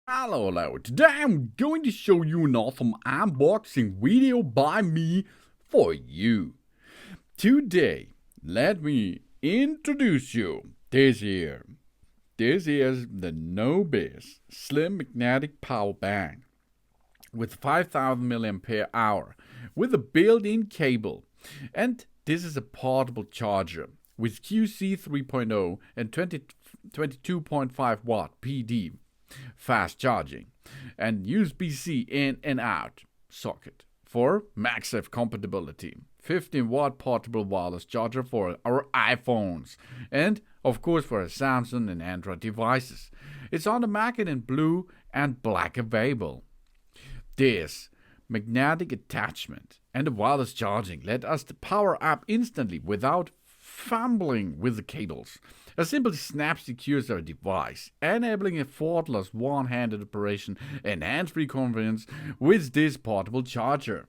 Hello. Today I'm going to show you an awesome unboxing video by me for you. Today, let me introduce you. This is the Nobis Slim Magnetic Power Bank with 5000 milliampere hour with a built-in cable. And this is a portable charger with QC 3.0 and 22.5 watt PD fast charging and USB-C in and out socket for MagSafe compatibility. 15-watt portable wireless charger for our iPhones and of course for Samsung and Android devices. It's on the market in blue and black available. This magnetic attachment and the wireless charging let us power up instantly without fumbling with the cables. A simple snap secures our device, enabling a faultless one-handed operation and hands-free convenience with this portable charger.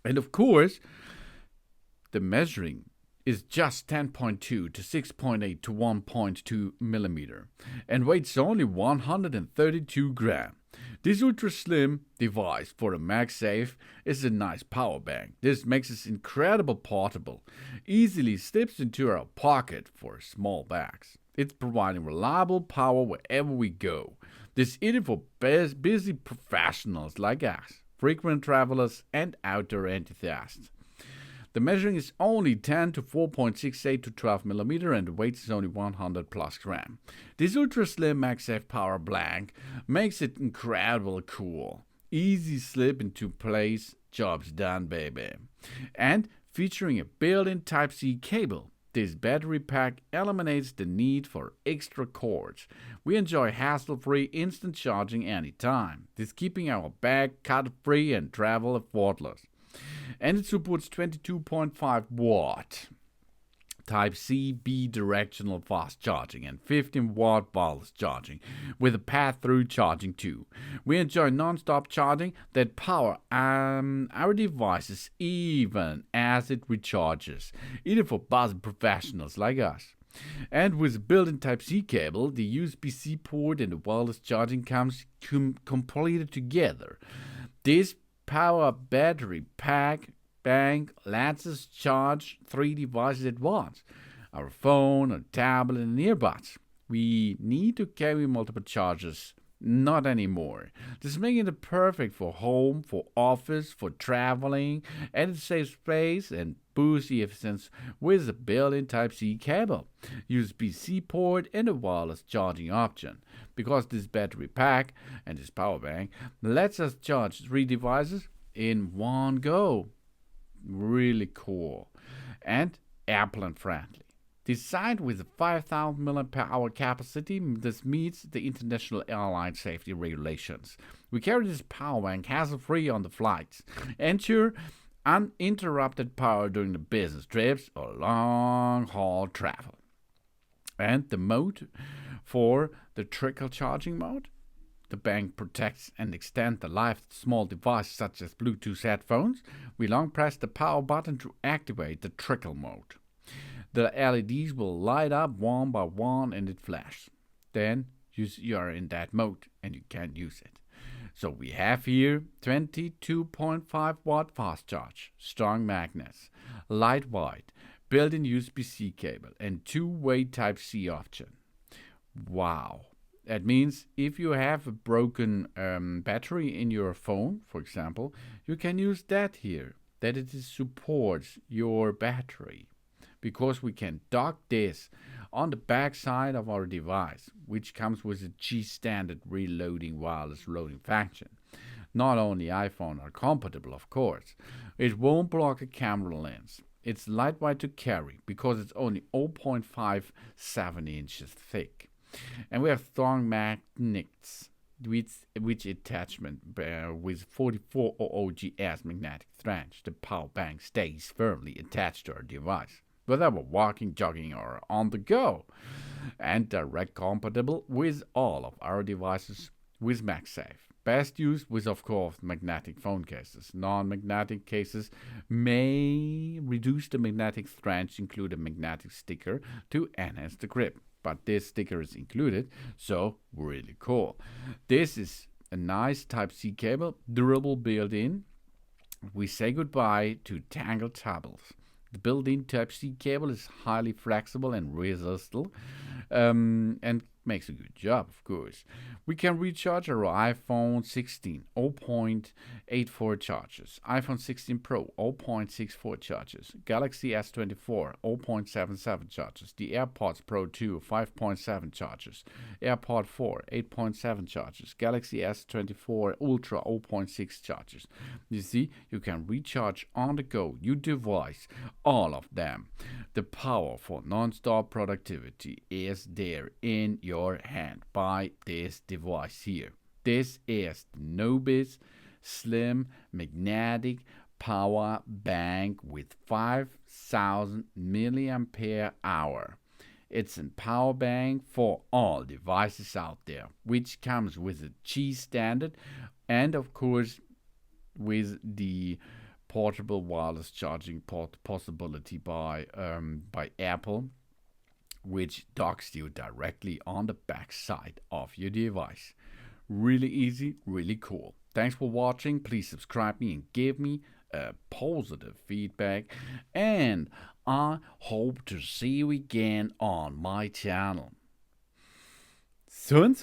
And of course, the measuring is just 10.2 to 6.8 to 1.2 millimeter and weighs only 132 grams. This ultra slim device for a MagSafe is a nice power bank. This makes it incredibly portable, easily slips into our pocket for small bags. It's providing reliable power wherever we go. This is for busy professionals like us, frequent travelers and outdoor enthusiasts. The measuring is only 10 to 4.68 to 12 millimeter and the weight is only 100 plus gram. This ultra slim MagSafe power blank makes it incredibly cool. Easy slip into place, job's done baby. And featuring a built-in Type-C cable, this battery pack eliminates the need for extra cords. We enjoy hassle-free instant charging anytime. This keeping our bag cut-free and travel effortless. And it supports 22.5 watt Type-C bi-directional fast charging and 15 watt wireless charging with a pass-through charging too. We enjoy non-stop charging that power our devices even as it recharges, even for busy professionals like us. And with a built-in Type-C cable, the USB-C port and the wireless charging comes completed together. This power battery pack bank lets us charge 3 devices at once: our phone, our tablet, and earbuds. We need to carry multiple chargers, not anymore. This is making it perfect for home, for office, for traveling, and it saves space and boosts the efficiency with a built-in Type-C cable, USB-C port, and a wireless charging option. Because this battery pack and this power bank lets us charge 3 devices in one go. Really cool. And airplane friendly. Designed with a 5,000 mAh capacity, this meets the international airline safety regulations. We carry this power bank hassle-free on the flights, ensure uninterrupted power during the business trips or long-haul travel. And the mode for the trickle charging mode. The bank protects and extends the life of small devices such as Bluetooth headphones. We long press the power button to activate the trickle mode. The LEDs will light up one by one and it flashes. Then you are in that mode and you can use it. So we have here 22.5 watt fast charge, strong magnets, lightweight, built-in USB-C cable, and 2-way Type-C option. Wow. That means if you have a broken battery in your phone, for example, you can use that here, that it supports your battery. Because we can dock this on the back side of our device, which comes with a G-standard reloading wireless loading function. Not only iPhone are compatible, of course. It won't block a camera lens. It's lightweight to carry because it's only 0.57 inches thick. And we have strong magnets, which attachment with 4400GS magnetic strength. The power bank stays firmly attached to our device, whether we're walking, jogging, or on the go. And direct compatible with all of our devices with MagSafe. Best used with, of course, magnetic phone cases. Non-magnetic cases may reduce the magnetic strength, include a magnetic sticker to enhance the grip. but this sticker is included, so really cool. This is a nice Type-C cable, durable built-in. We say goodbye to tangled cables. The built-in Type-C cable is highly flexible and resistant, and makes a good job, of course. We can recharge our iPhone 16 0.84 charges, iPhone 16 Pro 0.64 charges, Galaxy S24 0.77 charges, the AirPods Pro 2 5.7 charges, AirPod 4 8.7 charges, Galaxy S24 Ultra 0.6 charges. You see, you can recharge on the go your device, all of them. The power for non-stop productivity is there in your hand by this device here. This is the Nobis Slim Magnetic Power Bank with 5000 milliampere hour. It's a power bank for all devices out there, which comes with a Qi standard and of course with the portable wireless charging port possibility by Apple, which docks you directly on the back side of your device. Really easy, really cool. Thanks for watching. Please subscribe me and give me a positive feedback. And I hope to see you again on my channel. Soon.